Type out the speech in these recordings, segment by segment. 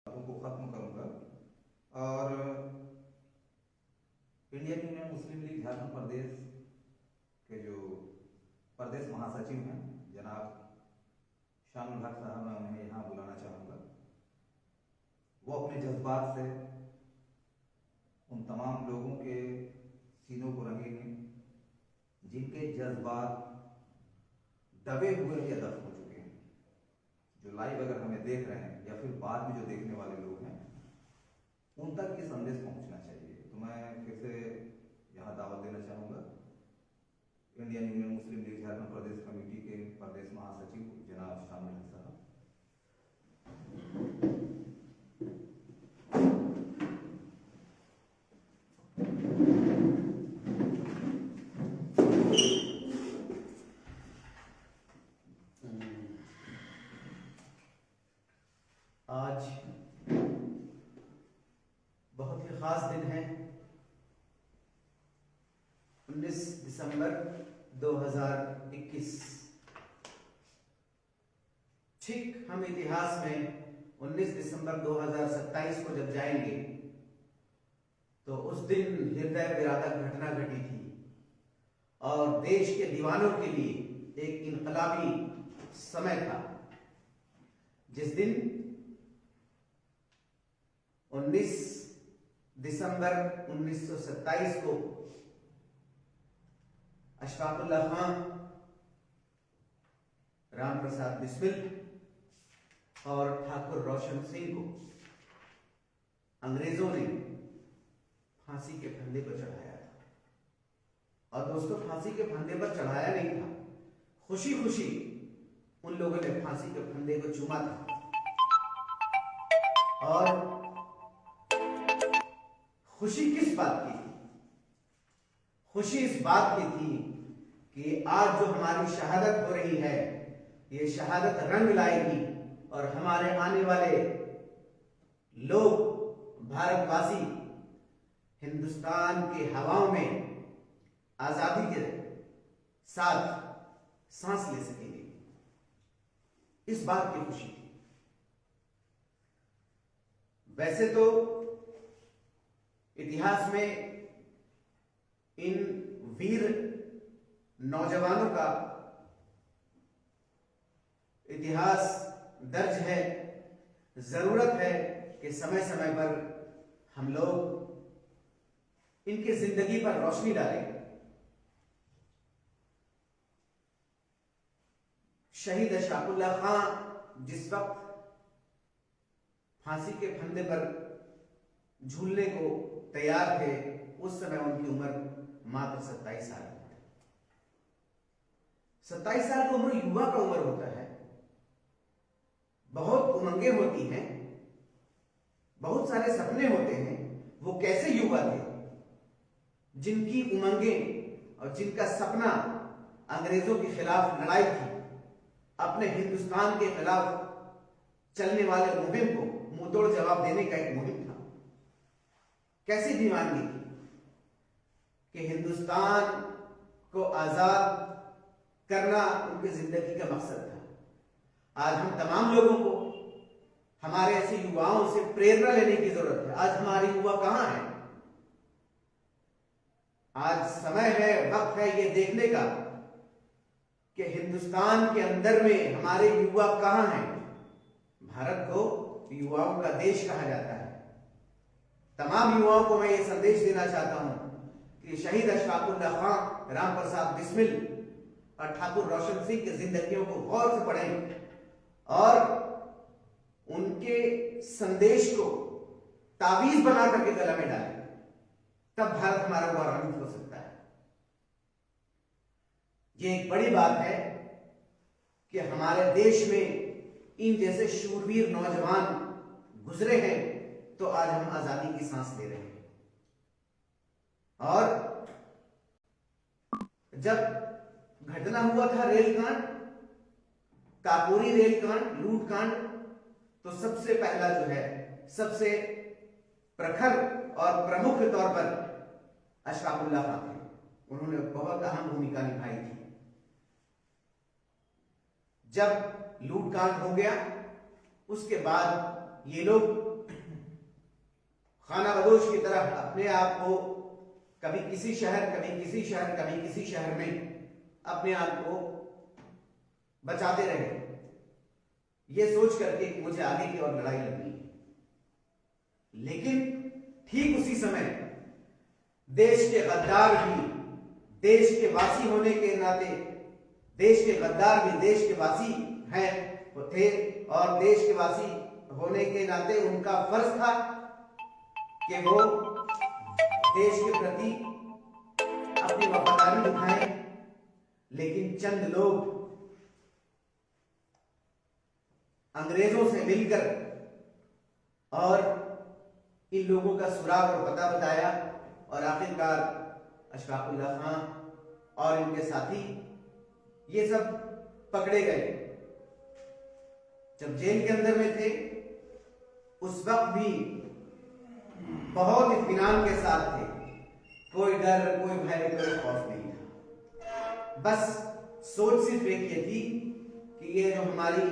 को खत्म करूंगा। और इंडियन यूनियन मुस्लिम लीग झारखंड प्रदेश के जो प्रदेश महासचिव हैं जनाब शानुल हक साहब, मैं उन्हें यहाँ बुलाना चाहूँगा। वो अपने जज्बात से उन तमाम लोगों के सीनों को रंगेंगे जिनके जज्बात दबे हुए या दफ्न हो चुके हैं। जो लाइव अगर हमें देख रहे हैं या फिर बाद में जो देखने वाले लोग हैं, उन तक ये संदेश पहुंचना चाहिए। तो मैं फिर से यहाँ दावत देना चाहूँगा इंडियन यूनियन मुस्लिम लीग झारखंड प्रदेश कमेटी के प्रदेश महासचिव जनाब शानुल हक साहब। आज बहुत ही खास दिन है। 19 दिसंबर 2021। ठीक हम इतिहास में 19 दिसंबर 2027 को जब जाएंगे तो उस दिन हृदय विदारक घटना घटी थी और देश के दीवानों के लिए एक इनकलाबी समय था, जिस दिन 19 दिसंबर 1927 को अशफाकुल्लाह खान, राम प्रसाद बिस्मिल और ठाकुर रोशन सिंह को अंग्रेजों ने फांसी के फंदे पर चढ़ाया था। और दोस्तों, फांसी के फंदे पर चढ़ाया नहीं था, खुशी खुशी उन लोगों ने फांसी के फंदे को चूमा था। और खुशी किस बात की थी? खुशी इस बात की थी कि आज जो हमारी शहादत हो रही है, ये शहादत रंग लाएगी और हमारे आने वाले लोग, भारतवासी, हिंदुस्तान की हवाओं में आजादी के साथ सांस ले सकेंगे। इस बात की खुशी थी। वैसे तो इतिहास में इन वीर नौजवानों का इतिहास दर्ज है। जरूरत है कि समय समय पर हम लोग इनकी जिंदगी पर रोशनी डालें। शहीद अशफाकुल्लाह खान जिस वक्त फांसी के फंदे पर झूलने को तैयार थे, उस समय उनकी उम्र मात्र 27 साल थी। 27 साल की उम्र युवा का उम्र होता है। बहुत उमंगें होती हैं, बहुत सारे सपने होते हैं। वो कैसे युवा थे जिनकी उमंगें और जिनका सपना अंग्रेजों के खिलाफ लड़ाई थी, अपने हिंदुस्तान के खिलाफ चलने वाले मुहिम को मुंहतोड़ जवाब देने का एक मुहिम था। कैसी दीवानगी थी कि हिंदुस्तान को आजाद करना उनकी जिंदगी का मकसद था। आज हम तमाम लोगों को, हमारे ऐसे युवाओं से प्रेरणा लेने की जरूरत है। आज हमारे युवा कहां हैं? आज समय है, वक्त है ये देखने का कि हिंदुस्तान के अंदर में हमारे युवा कहां हैं। भारत को युवाओं का देश कहा जाता है। तमाम युवाओं को मैं ये संदेश देना चाहता हूं कि शहीद अशफाकुल्लाह खान, राम प्रसाद बिस्मिल और ठाकुर रोशन सिंह की जिंदगियों को गौर से पढ़ें और उनके संदेश को तावीज बना करके गला में डालें। तब भारत हमारा गौरवान्वित हो सकता है। ये एक बड़ी बात है कि हमारे देश में इन जैसे शूरवीर नौजवान गुजरे हैं, तो आज हम आजादी की सांस ले रहे हैं। और जब घटना हुआ था रेलकांड, काकोरी रेलकांड, लूटकांड, तो सबसे पहला जो है, सबसे प्रखर और प्रमुख तौर पर अशफाकुल्लाह खान थे। उन्होंने बहुत अहम भूमिका निभाई थी। जब लूटकांड हो गया, उसके बाद ये लोग खाना बदोश की तरह अपने आप को कभी किसी शहर, कभी किसी शहर, कभी किसी शहर में अपने आप को बचाते रहे, ये सोच करके कि मुझे आगे की ओर लड़ाई लड़नी है। लेकिन ठीक उसी समय देश के गद्दार भी, देश के वासी होने के नाते, देश के गद्दार भी देश के वासी हैं थे, और देश के वासी होने के नाते उनका फर्ज था कि वो देश के प्रति अपनी वफादारी दिखाएं। लेकिन चंद लोग अंग्रेजों से मिलकर और इन लोगों का सुराग और पता बताया, और आखिरकार अशफाकुल्लाह खान और इनके साथी ये सब पकड़े गए। जब जेल के अंदर में थे उस वक्त भी बहुत इत्मीनान के साथ थे, कोई डर, कोई भय, कोई खौफ नहीं था। बस सोच सिर्फ एक ये थी कि ये जो हमारी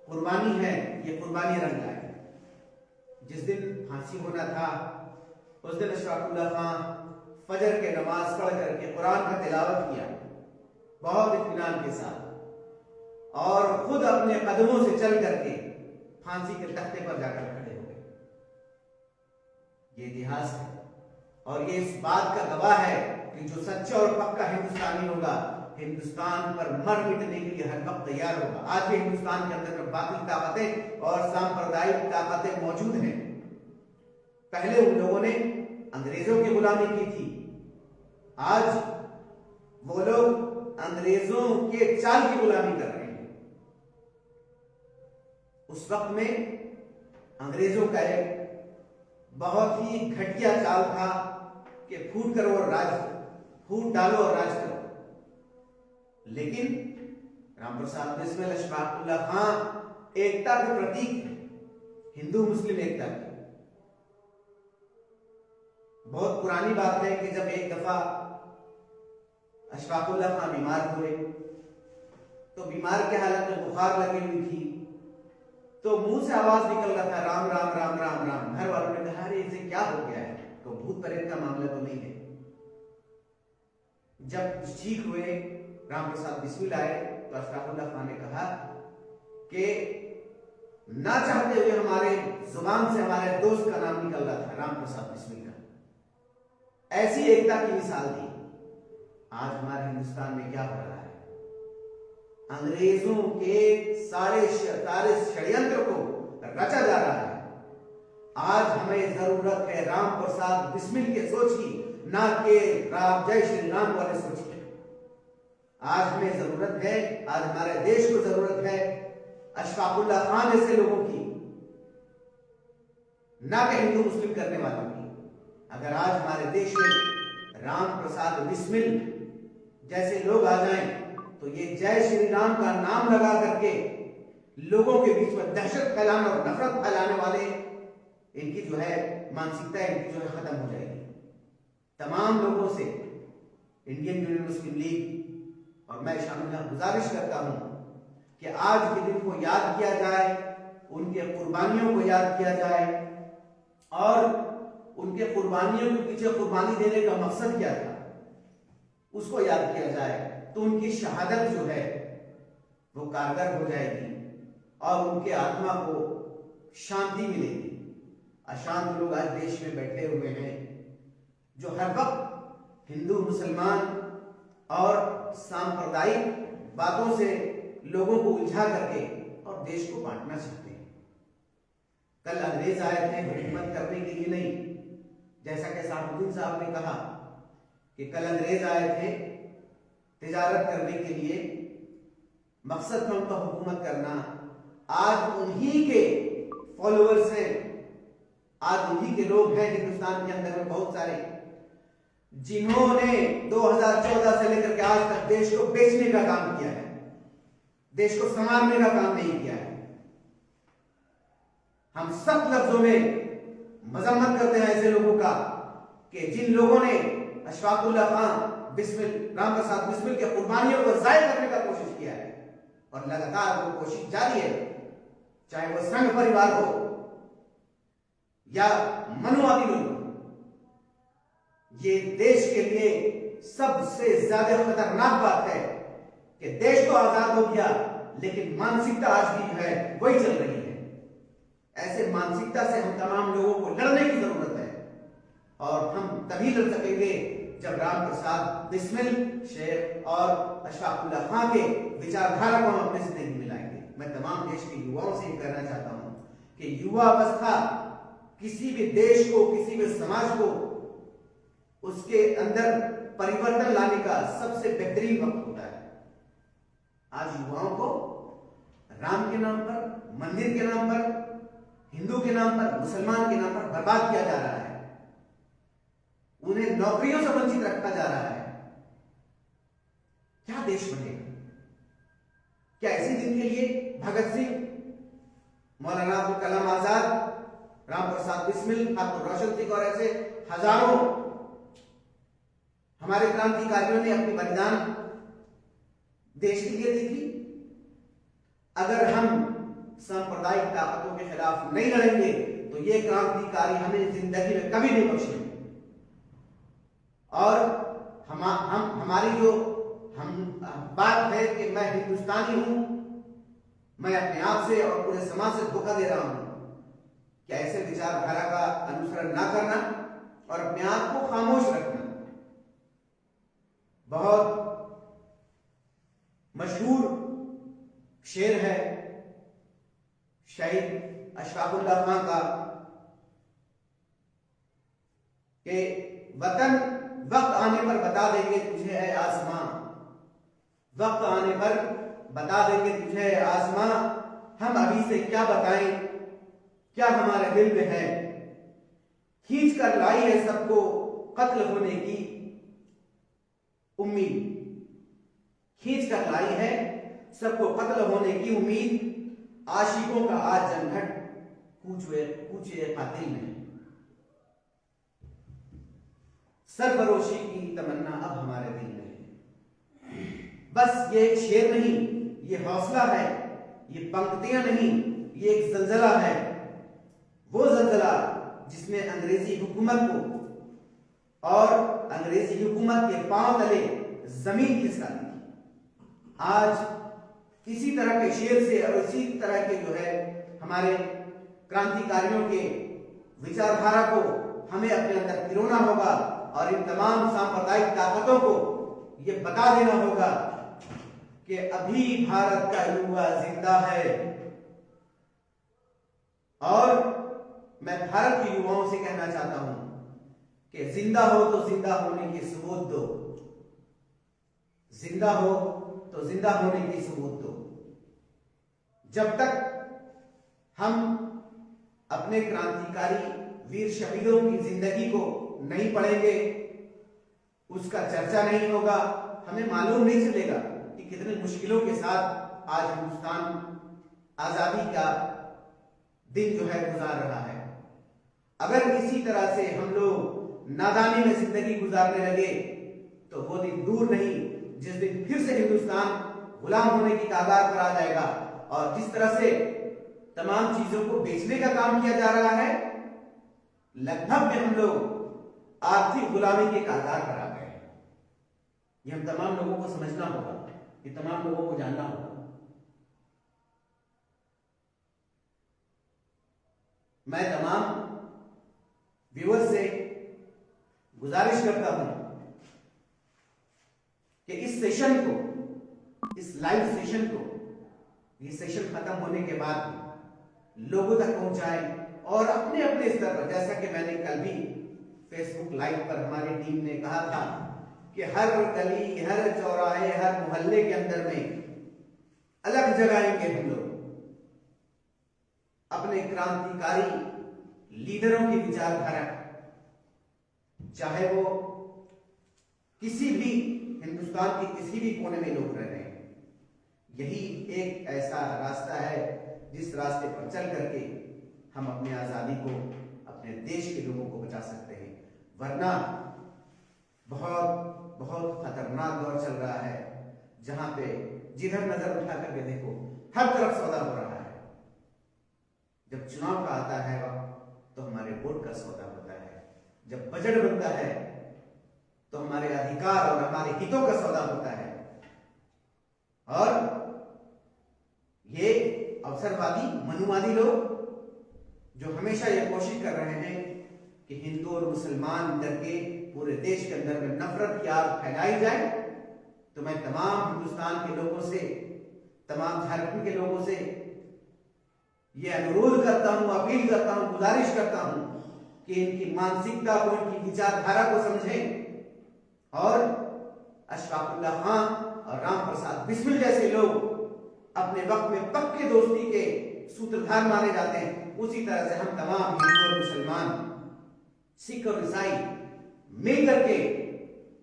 कुर्बानी है, ये कुर्बानी रंग लाए। जिस दिन फांसी होना था उस दिन अशफाकुल्लाह खान फजर के नमाज पढ़ करके कुरान का तिलावत किया बहुत इत्मीनान के साथ, और खुद अपने कदमों से चल करके फांसी के तख्ते पर जाकर खड़े हो गए। ये इतिहास है और ये इस बात का गवाह है कि जो सच्चा और पक्का हिंदुस्तानी होगा, हिंदुस्तान पर मर मिटने के लिए हर वक्त तैयार होगा। आज भी हिंदुस्तान के अंदर में बाकी ताकतें और सांप्रदायिक ताकतें मौजूद हैं। पहले उन लोगों ने अंग्रेजों की गुलामी की थी, आज वो लोग अंग्रेजों के चाल की गुलामी कर रहे हैं। उस वक्त में अंग्रेजों का एक बहुत ही घटिया चाल था कि फूट डालो और राज करो। लेकिन रामप्रसाद बिस्मिल, अशफाकुल्लाह खान एकता के प्रतीक है, हिंदू मुस्लिम एकता की। बहुत पुरानी बात है कि जब एक दफा अशफाकुल्लाह खान बीमार हुए तो बीमार के हालत में बुखार लगी हुई थी, तो मुंह से आवाज निकल रहा था राम राम राम राम राम। घर वालों ने कहा अरे इसे क्या हो गया है, तो भूत प्रेत का मामला तो नहीं है। जब ठीक हुए, रामप्रसाद बिस्मिल आए, तो अशफाकुल्लाह खान ने कहा कि ना चाहते हुए हमारे जुबान से हमारे दोस्त का नाम निकल रहा था, रामप्रसाद बिस्मिल का। ऐसी एकता की मिसाल दी। आज हमारे हिंदुस्तान में क्या हो रहा है, अंग्रेजों के सारे षड्यंत्र को रचा जा रहा है। आज हमें जरूरत है रामप्रसाद बिस्मिल के सोच की, ना कि राम जय श्री राम वाले सोच की। आज हमें जरूरत है, आज हमारे देश को जरूरत है अशफाकुल्लाह खान जैसे लोगों की, ना कि हिंदू मुस्लिम करने वालों की। अगर आज हमारे देश में रामप्रसाद बिस्मिल जैसे लोग आ जाएं तो ये जय श्री राम का नाम लगा करके लोगों के बीच में दहशत फैलाने और नफरत फैलाने वाले इनकी जो है मानसिकता, इनकी जो है खत्म हो जाएगी। तमाम लोगों से इंडियन यूनियन मुस्लिम लीग और मैं शामिल गुजारिश करता हूं कि आज के दिन को याद किया जाए, उनके कुर्बानियों को याद किया जाए, और उनके कुर्बानियों के पीछे कुर्बानी देने का मकसद क्या था उसको याद किया जाए, तो उनकी शहादत जो है वो कारगर हो जाएगी और उनके आत्मा को शांति मिलेगी। अशांत लोग आज देश में बैठे हुए हैं जो हर वक्त हिंदू मुसलमान और सांप्रदायिक बातों से लोगों को उलझा करके और देश को बांटना चाहते हैं। कल अंग्रेज आए थे हुकूमत करने के लिए नहीं, जैसा कि साहुद्दीन साहब ने कहा कि कल अंग्रेज आए थे तिजारत करने के लिए, मकसद था उनका हुकूमत करना। आज उन्हीं के फॉलोअर्स हैं, आज उन्हीं के लोग हैं हिंदुस्तान के अंदर में बहुत सारे, जिन्होंने 2014 से लेकर के आज तक देश को बेचने का काम किया है, देश को संवारने का काम नहीं किया है। हम सख्त लफ्जों में मजम्मत करते हैं ऐसे लोगों का कि जिन लोगों ने अशफाकुल्लाह खान बिस्मिल, रामप्रसाद बिस्मिल के कुर्बानियों को जाहिर करने का कोशिश किया है, और लगातार वो कोशिश जारी है। चाहे वो संघ परिवार हो या मनुवादी मुल्क, ये देश के लिए सबसे ज्यादा खतरनाक बात है कि देश तो आजाद हो गया लेकिन मानसिकता आज भी है वही चल रही है। ऐसे मानसिकता से हम तमाम लोगों को लड़ने की जरूरत है और हम तभी लड़ सकेंगे जब राम प्रसाद बिस्मिल शेख और अशफाकुल्लाह खां के विचारधारा को हम अपनी जिंदगी में लाएंगे। मैं तमाम देश के युवाओं से कहना चाहता हूं कि युवा अवस्था किसी भी देश को, किसी भी समाज को उसके अंदर परिवर्तन लाने का सबसे बेहतरीन वक्त होता है। आज युवाओं को राम के नाम पर, मंदिर के नाम पर, हिंदू के नाम पर, मुसलमान के नाम पर बर्बाद किया जा रहा है। उन्हें नौकरियों से वंचित रखा जा रहा है। क्या देश बनेगा? क्या इसी दिन के लिए भगत सिंह, मौलाना अब्दुल कलाम आजाद, राम प्रसाद बिस्मिल, ठाकुर रोशन सिंह और ऐसे हजारों हमारे क्रांतिकारियों ने अपनी बलिदान देश के लिए दी थी? अगर हम सांप्रदायिक ताकतों के खिलाफ नहीं लड़ेंगे तो ये क्रांतिकारी हमें जिंदगी में कभी नहीं बख्शेंगे। और हमारी जो बात है कि मैं हिंदुस्तानी हूं, मैं अपने आप से और पूरे समाज से धोखा दे रहा हूं, क्या ऐसे विचारधारा का अनुसरण ना करना और अपने आप को खामोश रखना। बहुत मशहूर शेर है शहीद अशफाकुल्लाह खां का कि वतन वक्त आने पर बता देंगे तुझे है आसमां, वक्त आने पर बता देंगे तुझे है आसमां, हम अभी से क्या बताएं क्या हमारे दिल में है, खींच कर लाई है सबको कत्ल होने की उम्मीद, खींच कर लाई है सबको कत्ल होने की उम्मीद, आशिकों का आज जनघट कूचे कातिल में, सरफरोशी की तमन्ना अब हमारे दिल में है। बस ये एक शेर नहीं, ये हौसला है, ये पंक्तियां नहीं, ये एक जलजला है। वो जलजला जिसने अंग्रेजी हुकूमत को और अंग्रेजी हुकूमत के पांव तले जमीन खिसका दी। आज इसी तरह के शेर से और इसी तरह के जो है हमारे क्रांतिकारियों के विचारधारा को हमें अपने अंदर पिरोना होगा और इन तमाम सांप्रदायिक ताकतों को यह बता देना होगा कि अभी भारत का युवा जिंदा है। और मैं भारत के युवाओं से कहना चाहता हूं कि जिंदा हो तो जिंदा होने की सबूत दो, जिंदा हो तो जिंदा होने की सबूत दो। जब तक हम अपने क्रांतिकारी वीर शहीदों की जिंदगी को नहीं पढ़ेंगे, उसका चर्चा नहीं होगा, हमें मालूम नहीं चलेगा कि कितने मुश्किलों के साथ आज हिंदुस्तान आजादी का दिन जो है गुजार रहा है। अगर इसी तरह से हम लोग नादानी में जिंदगी गुजारने लगे तो वो दिन दूर नहीं जिस दिन फिर से हिंदुस्तान गुलाम होने की कगार पर आ जाएगा। और जिस तरह से तमाम चीजों को बेचने का काम किया जा रहा है, लगभग में हम लोग आर्थिक गुलामी के कगार पर आ गए हैं। ये हम तमाम लोगों को समझना होगा, ये तमाम लोगों को जानना होगा। मैं तमाम व्यूअर्स से गुजारिश करता हूं कि इस सेशन को, इस लाइव सेशन को, ये सेशन खत्म होने के बाद लोगों तक पहुंचाएं और अपने अपने स्तर पर, जैसा कि मैंने कल भी फेसबुक लाइव पर हमारी टीम ने कहा था कि हर गली, हर चौराहे, हर मोहल्ले के अंदर में अलग जगाएंगे हम लोग अपने क्रांतिकारी लीडरों की विचारधारा, चाहे वो किसी भी हिंदुस्तान के किसी भी कोने में लोग रह रहे हैं। यही एक ऐसा रास्ता है जिस रास्ते पर चल करके हम अपनी आजादी को, अपने देश के लोगों को बचा सकते हैं। वरना बहुत बहुत खतरनाक दौर चल रहा है, जहां पे जिधर नजर उठा करके देखो हर तरफ सौदा हो रहा है। जब चुनाव का आता है वक्त तो हमारे वोट का सौदा होता है, जब बजट बनता है तो हमारे अधिकार और हमारे हितों का सौदा होता है। और ये अवसरवादी मनुवादी लोग जो हमेशा ये कोशिश कर रहे हैं कि हिंदू और मुसलमान करके पूरे देश के अंदर में नफरत की आग फैलाई जाए, तो मैं तमाम हिंदुस्तान के लोगों से, तमाम झारखंड के लोगों से ये अनुरोध करता हूं, अपील करता हूं, गुजारिश करता हूं कि इनकी मानसिकता को, इनकी विचारधारा को समझें। और अशफाकुल्लाह खान और राम प्रसाद बिस्मिल जैसे लोग अपने वक्त में पक्के दोस्ती के सूत्रधार माने जाते हैं, उसी तरह से हम तमाम हिंदू और मुसलमान, सिख और ईसाई मिलकर के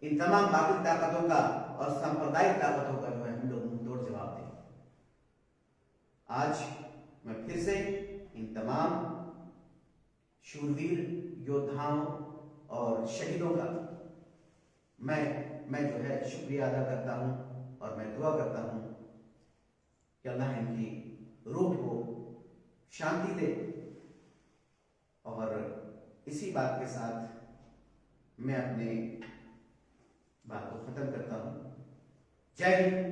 इन तमाम बातिल ताकतों का और सांप्रदायिक ताकतों का जो है हम लोग मुंहतोड़ जवाब दें। आज मैं फिर से इन तमाम शूरवीर योद्धाओं और शहीदों का मैं जो है शुक्रिया अदा करता हूं और मैं दुआ करता हूं कि अल्लाह इनकी रूह को शांति दे। और इसी बात के साथ मैं अपने बात को खत्म करता हूं। जय हिंद,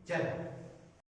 जय भारत।